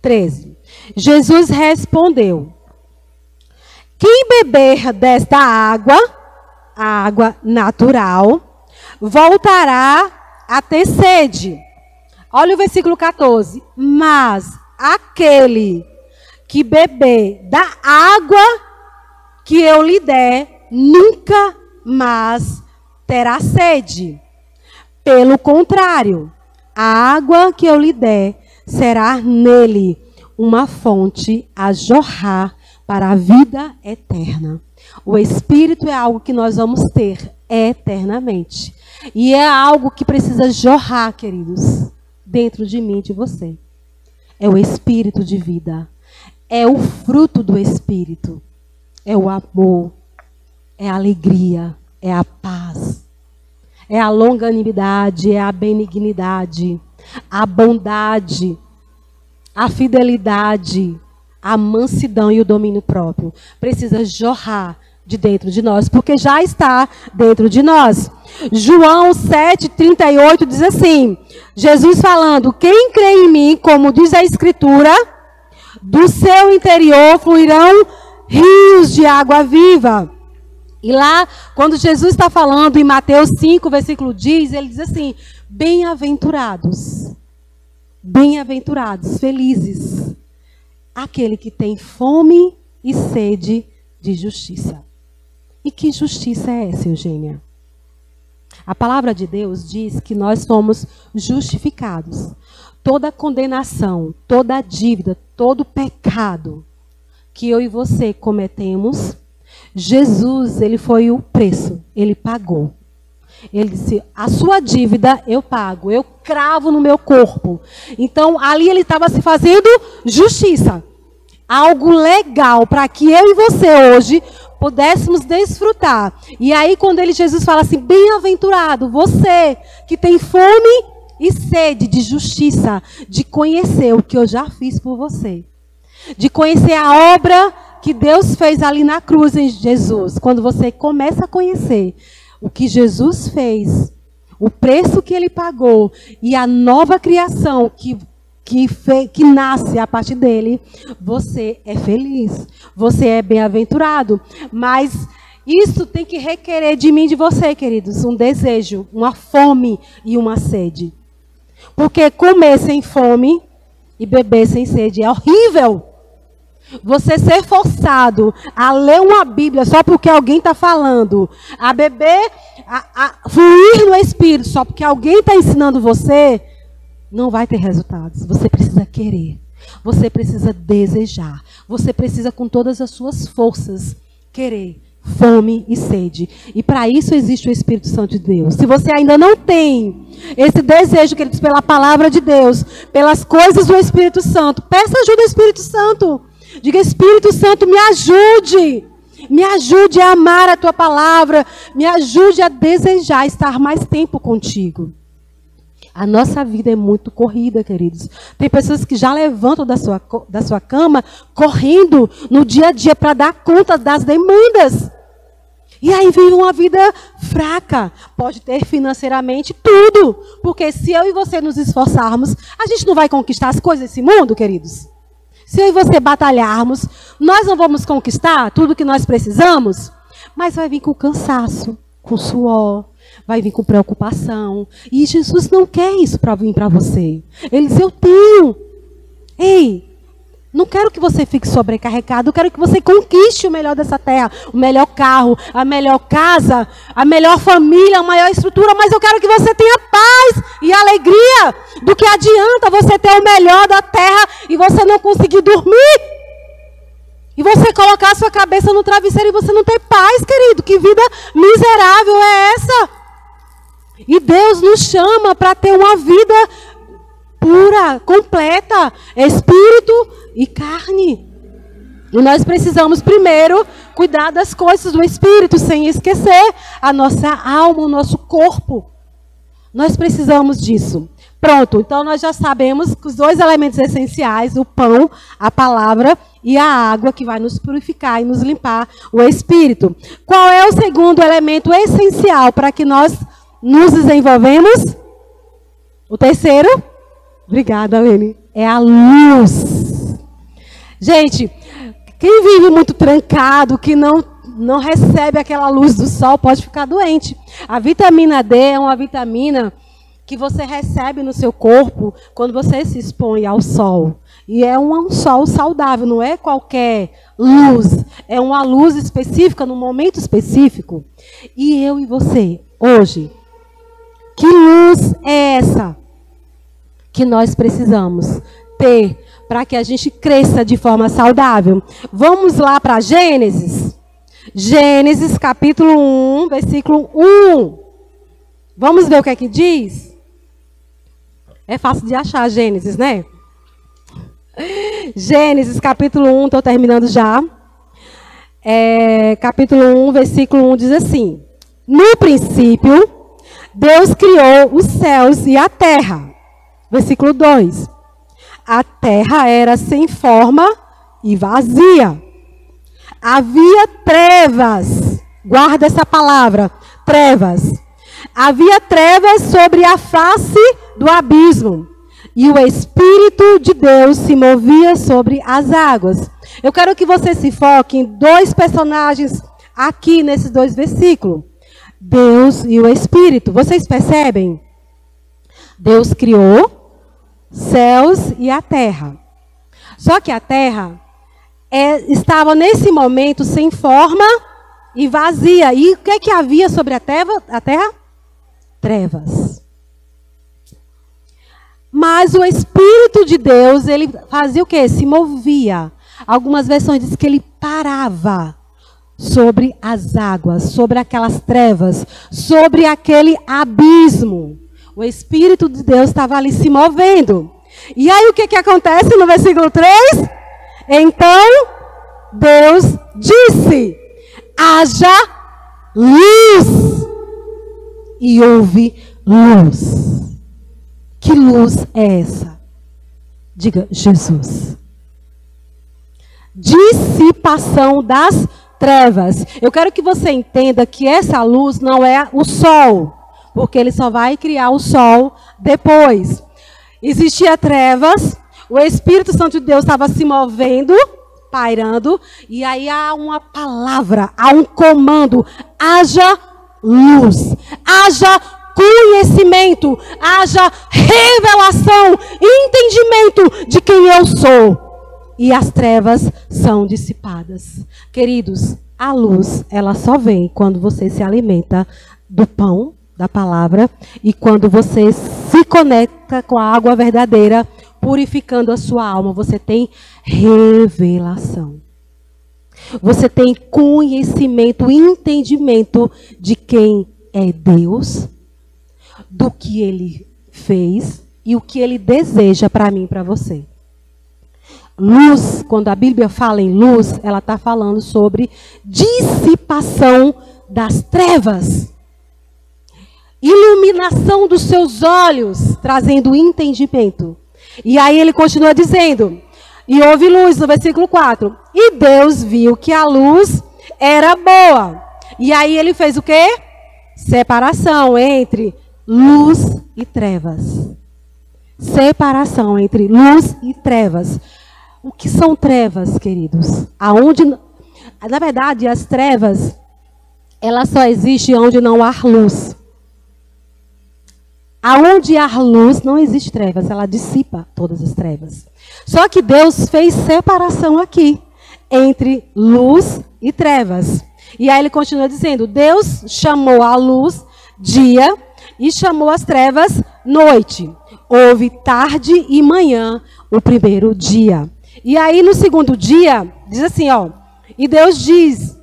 13. Jesus respondeu: quem beber desta água, a água natural, voltará a ter sede. Olha o versículo 14. Mas aquele que beber da água que eu lhe der, nunca mais terá sede. Pelo contrário, a água que eu lhe der será nele uma fonte a jorrar para a vida eterna. O Espírito é algo que nós vamos ter eternamente. E é algo que precisa jorrar, queridos, dentro de mim e de você. É o Espírito de vida. É o fruto do Espírito. É o amor. É a alegria. É a paz. É a longanimidade. É a benignidade. A bondade. A fidelidade. A mansidão e o domínio próprio. Precisa jorrar de dentro de nós, porque já está dentro de nós. João 7,38 diz assim, Jesus falando, quem crê em mim, como diz a Escritura, do seu interior fluirão rios de água viva. E lá, quando Jesus está falando em Mateus 5, versículo 10, ele diz assim, bem-aventurados, felizes, aquele que tem fome e sede de justiça. E que justiça é essa, Eugênia? A palavra de Deus diz que nós fomos justificados. Toda condenação, toda dívida, todo pecado que eu e você cometemos, Jesus, ele foi o preço, ele pagou. Ele disse, a sua dívida eu pago, eu cravo no meu corpo. Então, ali ele estava se fazendo justiça. Algo legal para que eu e você hoje pudéssemos desfrutar. E aí, quando Jesus fala assim, bem-aventurado, você que tem fome e sede de justiça, de conhecer o que eu já fiz por você. De conhecer a obra que Deus fez ali na cruz em Jesus. Quando você começa a conhecer o que Jesus fez, o preço que ele pagou e a nova criação que nasce a partir dele, você é feliz, você é bem-aventurado. Mas isso tem que requerer de mim e de você, queridos, um desejo, uma fome e uma sede. Porque comer sem fome e beber sem sede é horrível. Você ser forçado a ler uma Bíblia só porque alguém está falando, a beber, a fluir no Espírito só porque alguém está ensinando você, não vai ter resultados. Você precisa querer. Você precisa desejar. Você precisa, com todas as suas forças, querer. Fome e sede. E para isso existe o Espírito Santo de Deus. Se você ainda não tem esse desejo, queridos, pela palavra de Deus, pelas coisas do Espírito Santo, peça ajuda ao Espírito Santo. Diga, Espírito Santo, me ajude. Me ajude a amar a tua palavra. Me ajude a desejar estar mais tempo contigo. A nossa vida é muito corrida, queridos. Tem pessoas que já levantam da sua cama correndo no dia a dia para dar conta das demandas. E aí vive uma vida fraca. Pode ter financeiramente tudo. Porque se eu e você nos esforçarmos, a gente não vai conquistar as coisas desse mundo, queridos. Se eu e você batalharmos, nós não vamos conquistar tudo que nós precisamos. Mas vai vir com cansaço, com suor. Vai vir com preocupação. E Jesus não quer isso para vir para você. Ele diz, eu tenho. Ei, não quero que você fique sobrecarregado. Eu quero que você conquiste o melhor dessa terra. O melhor carro, a melhor casa, a melhor família, a maior estrutura. Mas eu quero que você tenha paz e alegria. Do que adianta você ter o melhor da terra e você não conseguir dormir? E você colocar a sua cabeça no travesseiro e você não ter paz, querido. Que vida miserável é essa? E Deus nos chama para ter uma vida pura, completa, espírito e carne. E nós precisamos primeiro cuidar das coisas do espírito, sem esquecer a nossa alma, o nosso corpo. Nós precisamos disso. Pronto, então nós já sabemos que os dois elementos essenciais, o pão, a palavra e a água, que vai nos purificar e nos limpar o espírito. Qual é o segundo elemento essencial para que nós nos desenvolvemos? O terceiro? Obrigada, Lene. É a luz. Gente, quem vive muito trancado, que não recebe aquela luz do sol, pode ficar doente. A vitamina D é uma vitamina que você recebe no seu corpo quando você se expõe ao sol. E é um sol saudável, não é qualquer luz. É uma luz específica, num momento específico. E eu e você, hoje, que luz é essa que nós precisamos ter para que a gente cresça de forma saudável? Vamos lá para Gênesis. Gênesis capítulo 1, versículo 1. Vamos ver o que é que diz? É fácil de achar Gênesis, né? Gênesis capítulo 1, estou terminando já. Capítulo 1, versículo 1 diz assim: no princípio, Deus criou os céus e a terra. Versículo 2. A terra era sem forma e vazia. Havia trevas. Guarda essa palavra, trevas. Havia trevas sobre a face do abismo. E o Espírito de Deus se movia sobre as águas. Eu quero que você se foque em dois personagens aqui nesses dois versículos. Deus e o Espírito. Vocês percebem? Deus criou céus e a terra. Só que a terra, estava nesse momento sem forma e vazia. E o que é que havia sobre a terra? Trevas. Mas o Espírito de Deus, ele fazia o quê? Se movia. Algumas versões dizem que ele parava sobre as águas, sobre aquelas trevas, sobre aquele abismo. O Espírito de Deus estava ali se movendo. E aí o que acontece no versículo 3? Então Deus disse: haja luz. E houve luz. Que luz é essa? Diga: Jesus. Dissipação das trevas. Eu quero que você entenda que essa luz não é o sol, porque ele só vai criar o sol depois. Existia trevas, o Espírito Santo de Deus estava se movendo, pairando, e aí há uma palavra, há um comando: haja luz, haja conhecimento, haja revelação, entendimento de quem eu sou. E as trevas são dissipadas. Queridos, a luz, ela só vem quando você se alimenta do pão, da palavra, e quando você se conecta com a água verdadeira, purificando a sua alma, você tem revelação. Você tem conhecimento, entendimento de quem é Deus, do que Ele fez e o que Ele deseja para mim e para você. Luz, quando a Bíblia fala em luz, ela está falando sobre dissipação das trevas. Iluminação dos seus olhos, trazendo entendimento. E aí ele continua dizendo, e houve luz, no versículo 4. E Deus viu que a luz era boa. E aí ele fez o quê? Separação entre luz e trevas. Separação entre luz e trevas. O que são trevas, queridos? Na verdade, as trevas, elas só existem onde não há luz. Aonde há luz, não existe trevas, ela dissipa todas as trevas. Só que Deus fez separação aqui, entre luz e trevas. E aí ele continua dizendo, Deus chamou a luz dia e chamou as trevas noite. Houve tarde e manhã o primeiro dia. E aí no segundo dia, diz assim, ó, e Deus diz,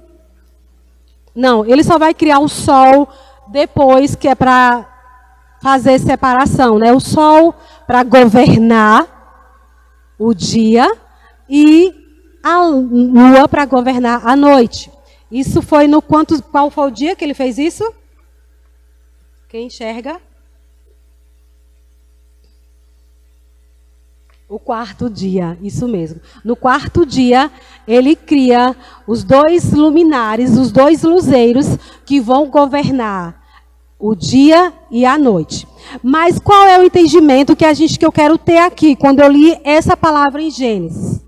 não, ele só vai criar o sol depois, que é para fazer separação, né? O sol para governar o dia e a lua para governar a noite. Isso foi no qual foi o dia que ele fez isso? Quem enxerga? O quarto dia, isso mesmo. No quarto dia, ele cria os dois luminares, os dois luzeiros que vão governar o dia e a noite. Mas qual é o entendimento que eu quero ter aqui, quando eu li essa palavra em Gênesis?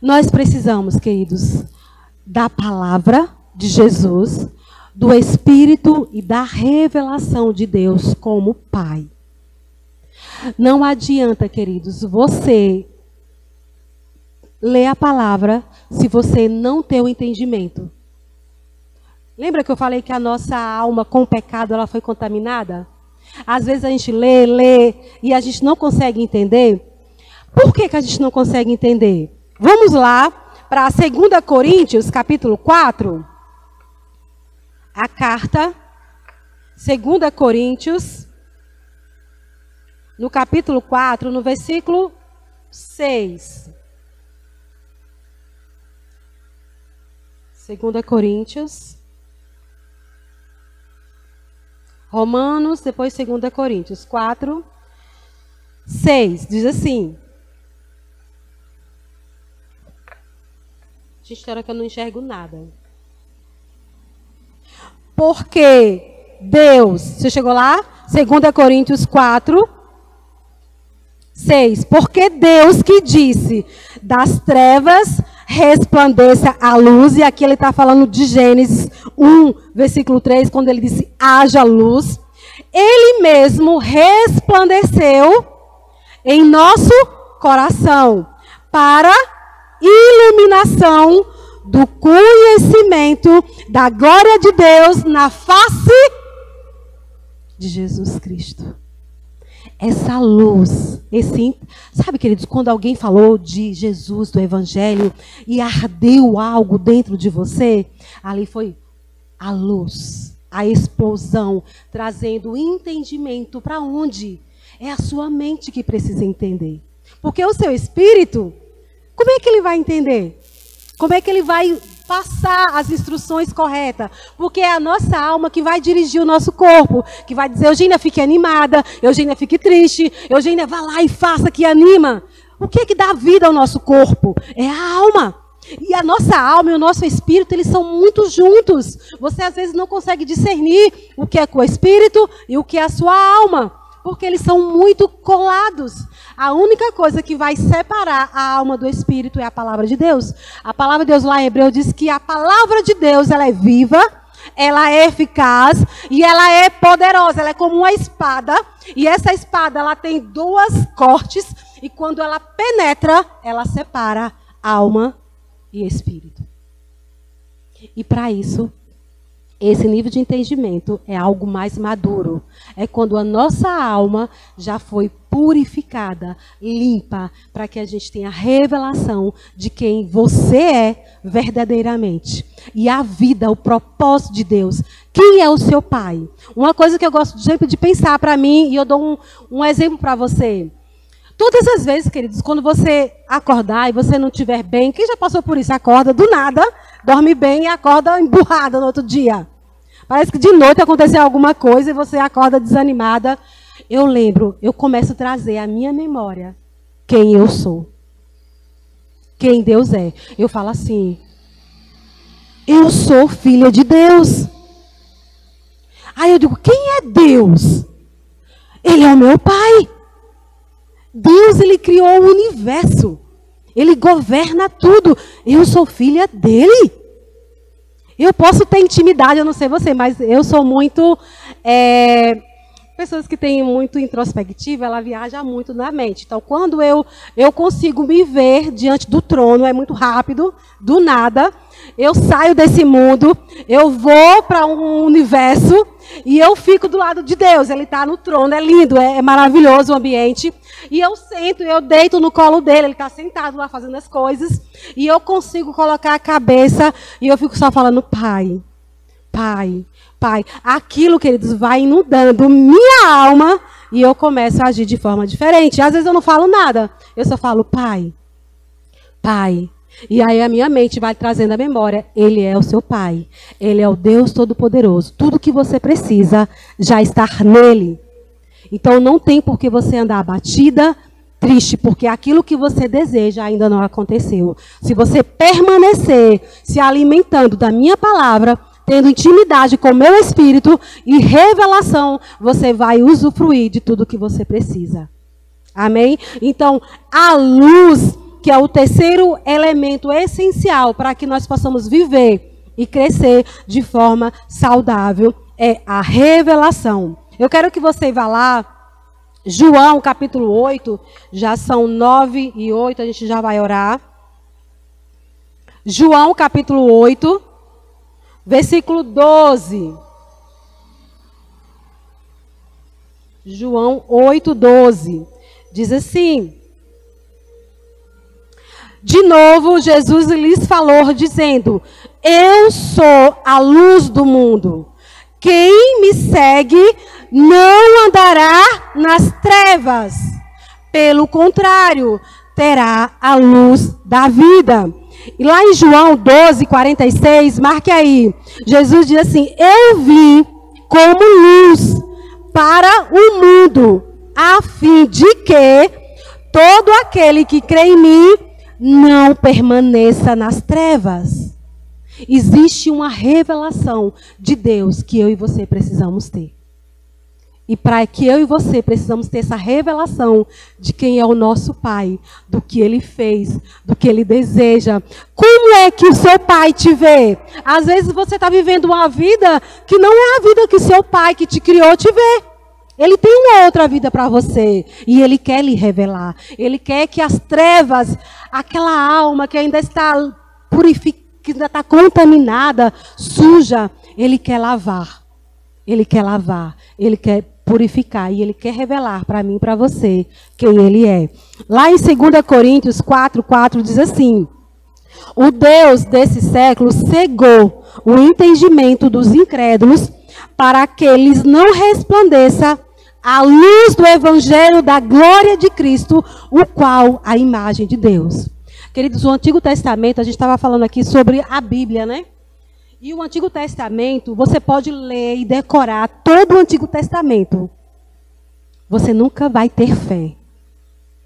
Nós precisamos, queridos, da palavra de Jesus, do Espírito e da revelação de Deus como Pai. Não adianta, queridos, você ler a palavra se você não ter o entendimento. Lembra que eu falei que a nossa alma com o pecado ela foi contaminada? Às vezes a gente lê e a gente não consegue entender. Por que a gente não consegue entender? Vamos lá para 2 Coríntios, capítulo 4. A carta, 2 Coríntios, no capítulo 4, no versículo 6. 2 Coríntios. Romanos, depois 2 Coríntios 4, 6. Diz assim. Gente, era que eu não enxergo nada. Porque Deus, você chegou lá? 2 Coríntios 4, 6. Porque Deus que disse, das trevas resplandeça a luz, e aqui ele está falando de Gênesis 1, versículo 3, quando ele disse, haja luz. Ele mesmo resplandeceu em nosso coração para iluminação do conhecimento da glória de Deus na face de Jesus Cristo. Essa luz, sabe, queridos, quando alguém falou de Jesus, do Evangelho, e ardeu algo dentro de você, ali foi a luz, a explosão, trazendo entendimento para onde? É a sua mente que precisa entender. Porque o seu espírito, como é que ele vai entender? Como é que ele vai passar as instruções corretas? Porque é a nossa alma que vai dirigir o nosso corpo, que vai dizer, Eugênia, fique animada, Eugênia, fique triste, Eugênia, vá lá e faça, que anima. O que é que dá vida ao nosso corpo? É a alma. E a nossa alma e o nosso espírito, eles são muito juntos. Você às vezes não consegue discernir o que é o espírito e o que é a sua alma, porque eles são muito colados. A única coisa que vai separar a alma do espírito é a palavra de Deus. A palavra de Deus lá em Hebreu diz que a palavra de Deus, ela é viva, ela é eficaz e ela é poderosa. Ela é como uma espada, e essa espada ela tem duas cortes, e quando ela penetra, ela separa alma e espírito. E para isso, esse nível de entendimento é algo mais maduro. É quando a nossa alma já foi purificada, limpa, para que a gente tenha revelação de quem você é verdadeiramente. E a vida, o propósito de Deus. Quem é o seu pai? Uma coisa que eu gosto sempre de pensar para mim, e eu dou um exemplo para você. Todas as vezes, queridos, quando você acordar e você não estiver bem, quem já passou por isso? Acorda do nada, dorme bem e acorda emburrada no outro dia. Parece que de noite aconteceu alguma coisa e você acorda desanimada. Eu lembro, eu começo a trazer à minha memória quem eu sou. Quem Deus é. Eu falo assim, eu sou filha de Deus. Aí eu digo, quem é Deus? Ele é o meu pai. Deus, ele criou o universo. Ele governa tudo. Eu sou filha dele. Eu posso ter intimidade, eu não sei você, mas eu sou muito... pessoas que têm muito introspectiva, ela viaja muito na mente. Então, quando eu consigo me ver diante do trono, é muito rápido, do nada, eu saio desse mundo, eu vou para um universo e eu fico do lado de Deus. Ele está no trono, é lindo, é maravilhoso o ambiente. E eu sento, eu deito no colo dele, ele está sentado lá fazendo as coisas, e eu consigo colocar a cabeça e eu fico só falando, Pai, Pai, Pai. Aquilo, queridos, vai inundando minha alma e eu começo a agir de forma diferente. Às vezes eu não falo nada, eu só falo, Pai, Pai. E aí a minha mente vai trazendo a memória, Ele é o seu Pai, Ele é o Deus Todo-Poderoso. Tudo que você precisa já está nele. Então não tem por que você andar abatida, triste, porque aquilo que você deseja ainda não aconteceu. Se você permanecer se alimentando da minha palavra, tendo intimidade com o meu espírito e revelação, você vai usufruir de tudo que você precisa. Amém? Então, a luz, que é o terceiro elemento essencial para que nós possamos viver e crescer de forma saudável, é a revelação. Eu quero que você vá lá, João capítulo 8, já são 9 e 8, a gente já vai orar. João capítulo 8, versículo 12. João 8, 12. Diz assim: de novo, Jesus lhes falou, dizendo, eu sou a luz do mundo. Quem me segue não andará nas trevas. Pelo contrário, terá a luz da vida. E lá em João 12, 46, marque aí. Jesus diz assim, eu vim como luz para o mundo, a fim de que todo aquele que crê em mim não permaneça nas trevas. Existe uma revelação de Deus que eu e você precisamos ter. E para que eu e você precisamos ter essa revelação de quem é o nosso Pai, do que Ele fez, do que Ele deseja. Como é que o seu Pai te vê? Às vezes você está vivendo uma vida que não é a vida que o seu Pai que te criou te vê. Ele tem uma outra vida para você. E Ele quer lhe revelar. Ele quer que as trevas, aquela alma que ainda está purificada, que ainda está contaminada, suja, Ele quer lavar. Ele quer lavar. Ele quer purificar. E Ele quer revelar para mim e para você quem Ele é. Lá em 2 Coríntios 4:4 diz assim: o Deus desse século cegou o entendimento dos incrédulos para que eles não resplandeça a luz do evangelho da glória de Cristo, o qual a imagem de Deus. Queridos, o Antigo Testamento, a gente estava falando aqui sobre a Bíblia, né? E o Antigo Testamento, você pode ler e decorar todo o Antigo Testamento. Você nunca vai ter fé.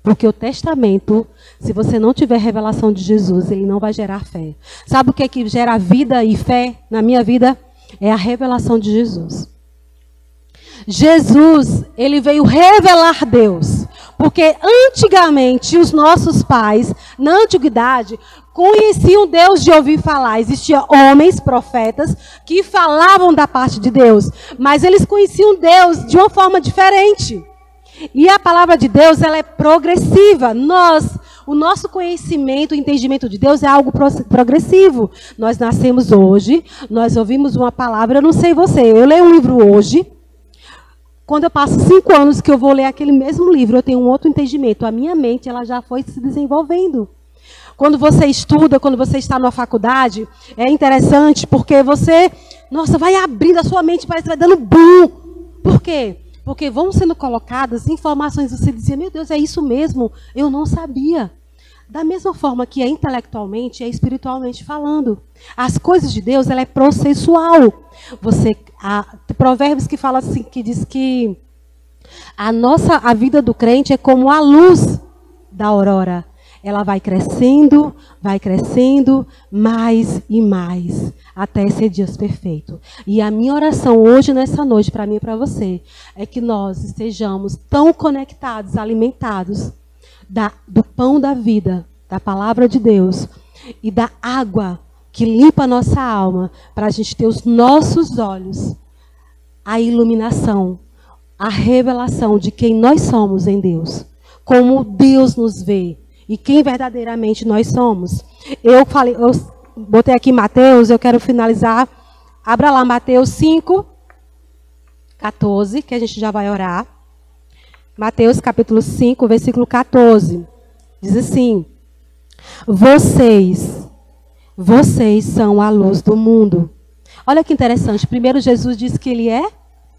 Porque o testamento, se você não tiver revelação de Jesus, ele não vai gerar fé. Sabe o que é que gera vida e fé na minha vida? É a revelação de Jesus. Jesus, ele veio revelar Deus. Porque antigamente os nossos pais, na antiguidade, conheciam Deus de ouvir falar. Existiam homens, profetas, que falavam da parte de Deus. Mas eles conheciam Deus de uma forma diferente. E a palavra de Deus, ela é progressiva. O nosso conhecimento, o entendimento de Deus é algo progressivo. Nós nascemos hoje, nós ouvimos uma palavra, eu não sei você, eu leio um livro hoje. Quando eu passo 5 anos que eu vou ler aquele mesmo livro, eu tenho um outro entendimento. A minha mente, ela já foi se desenvolvendo. Quando você estuda, quando você está numa faculdade, é interessante porque você, nossa, vai abrindo a sua mente, parece que vai dando boom. Por quê? Porque vão sendo colocadas informações, você dizia, meu Deus, é isso mesmo, eu não sabia. Da mesma forma que é intelectualmente, é espiritualmente falando. As coisas de Deus, ela é processual. Provérbios que fala assim, que diz que a vida do crente é como a luz da aurora. Ela vai crescendo, mais e mais, até ser dias perfeito. E a minha oração hoje, nessa noite, para mim e para você, é que nós estejamos tão conectados, alimentados do pão da vida, da palavra de Deus e da água que limpa a nossa alma, para a gente ter os nossos olhos, a iluminação, a revelação de quem nós somos em Deus, como Deus nos vê e quem verdadeiramente nós somos. Eu botei aqui Mateus, eu quero finalizar. Abra lá Mateus 5:14, que a gente já vai orar. Mateus capítulo 5, versículo 14. Diz assim: Vocês são a luz do mundo. Olha que interessante. Primeiro Jesus disse que ele é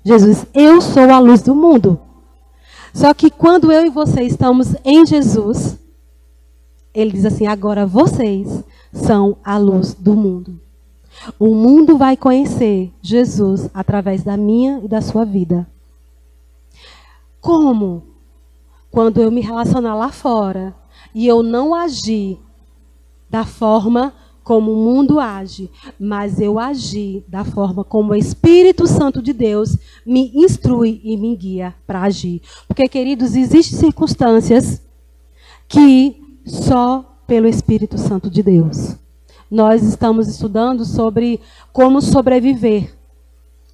Jesus. Eu sou a luz do mundo. Só que quando eu e você estamos em Jesus, ele diz assim, agora vocês são a luz do mundo. O mundo vai conhecer Jesus através da minha e da sua vida. Como? Quando eu me relacionar lá fora e eu não agir da forma como o mundo age, mas eu agir da forma como o Espírito Santo de Deus me instrui e me guia para agir. Porque, queridos, existem circunstâncias que só pelo Espírito Santo de Deus. Nós estamos estudando sobre como sobreviver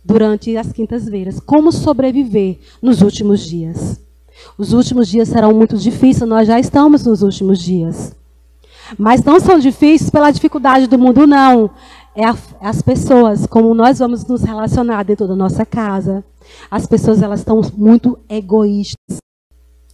durante as quintas-feiras. Como sobreviver nos últimos dias. Os últimos dias serão muito difíceis, nós já estamos nos últimos dias. Mas não são difíceis pela dificuldade do mundo, não. É as pessoas, como nós vamos nos relacionar dentro da nossa casa. As pessoas, elas estão muito egoístas,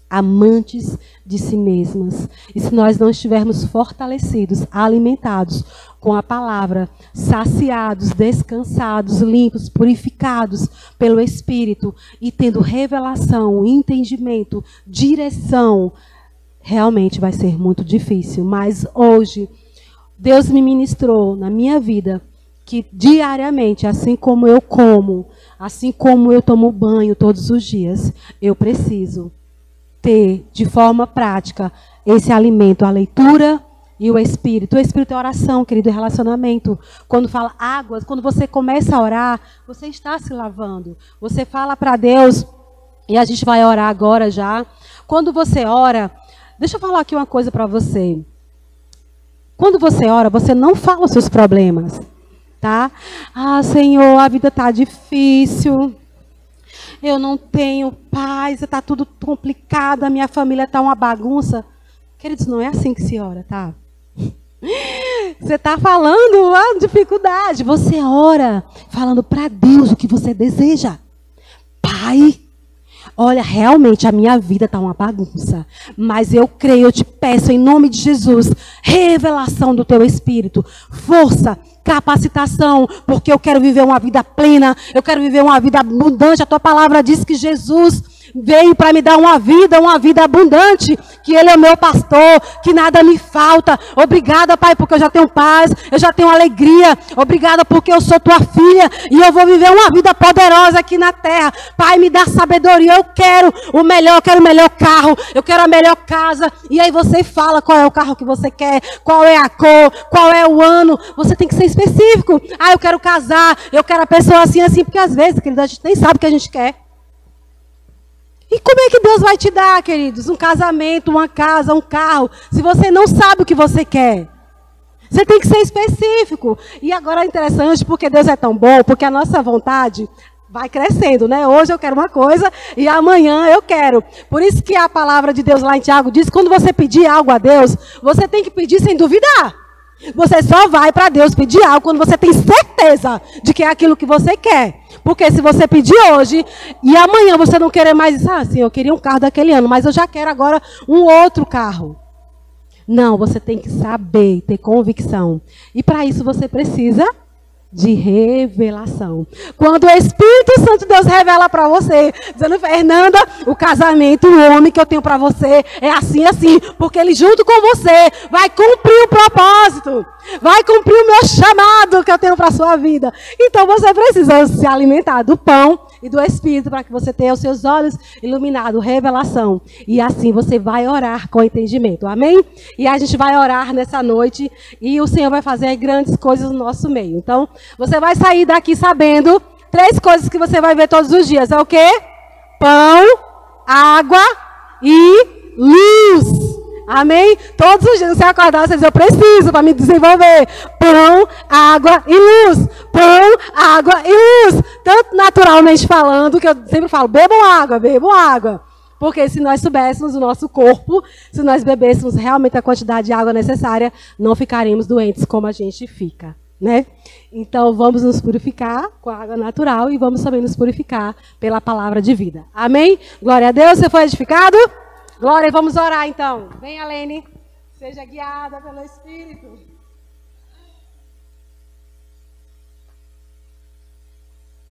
amantes de si mesmas. E se nós não estivermos fortalecidos, alimentados com a palavra, saciados, descansados, limpos, purificados pelo Espírito e tendo revelação, entendimento, direção, realmente vai ser muito difícil. Mas hoje, Deus me ministrou na minha vida que diariamente, assim como eu como, assim como eu tomo banho todos os dias, eu preciso ter de forma prática esse alimento, a leitura e o Espírito. O Espírito é oração, querido, é relacionamento. Quando fala água, quando você começa a orar, você está se lavando. Você fala para Deus, e a gente vai orar agora já. Quando você ora, deixa eu falar aqui uma coisa para você. Quando você ora, você não fala os seus problemas, tá? Ah, Senhor, a vida está difícil. eu não tenho paz, está tudo complicado, a minha família está uma bagunça. Queridos, não é assim que se ora, tá? Você está falando a dificuldade. Você ora falando para Deus o que você deseja. Pai, olha, realmente a minha vida está uma bagunça. Mas eu creio, eu te peço em nome de Jesus, revelação do teu Espírito, força, capacitação, porque eu quero viver uma vida plena, eu quero viver uma vida abundante. A tua palavra diz que Jesus veio para me dar uma vida abundante, que Ele é o meu pastor, que nada me falta. Obrigada, Pai, porque eu já tenho paz, eu já tenho alegria. Obrigada porque eu sou tua filha e eu vou viver uma vida poderosa aqui na terra. Pai, me dá sabedoria, eu quero o melhor, eu quero o melhor carro, eu quero a melhor casa. E aí você fala qual é o carro que você quer, qual é a cor, qual é o ano. Você tem que ser específico. Ah, eu quero casar, eu quero a pessoa assim, assim, porque às vezes, querido, a gente nem sabe o que a gente quer. E como é que Deus vai te dar, queridos, um casamento, uma casa, um carro, se você não sabe o que você quer? Você tem que ser específico. E agora é interessante, porque Deus é tão bom, porque a nossa vontade vai crescendo, né? Hoje eu quero uma coisa e amanhã eu quero. Por isso que a palavra de Deus lá em Tiago diz, quando você pedir algo a Deus, você tem que pedir sem duvidar. Você só vai para Deus pedir algo quando você tem certeza de que é aquilo que você quer. Porque se você pedir hoje e amanhã você não querer mais, assim, eu queria um carro daquele ano, mas eu já quero agora um outro carro. Não, você tem que saber, ter convicção. E para isso você precisa de revelação. Quando o Espírito Santo de Deus revela para você, dizendo, Fernanda, o casamento, o homem que eu tenho para você é assim, assim, porque ele junto com você vai cumprir o propósito, vai cumprir o meu chamado que eu tenho para a sua vida. Então você precisa se alimentar do pão e do Espírito para que você tenha os seus olhos iluminados, revelação. E assim você vai orar com entendimento, amém? E a gente vai orar nessa noite e o Senhor vai fazer grandes coisas no nosso meio. Então, você vai sair daqui sabendo 3 coisas que você vai ver todos os dias. É o quê? Pão, água e luz. Amém? Todos os dias você acordar, você diz, eu preciso para me desenvolver. Pão, água e luz. Pão, água e luz. Tanto naturalmente falando, que eu sempre falo, bebam água, bebam água. Porque se nós soubéssemos o nosso corpo, se nós bebêssemos realmente a quantidade de água necessária, não ficaríamos doentes como a gente fica, né? Então vamos nos purificar com a água natural e vamos também nos purificar pela palavra de vida. Amém? Glória a Deus, você foi edificado? Glória, vamos orar então. Vem, Alene, seja guiada pelo Espírito.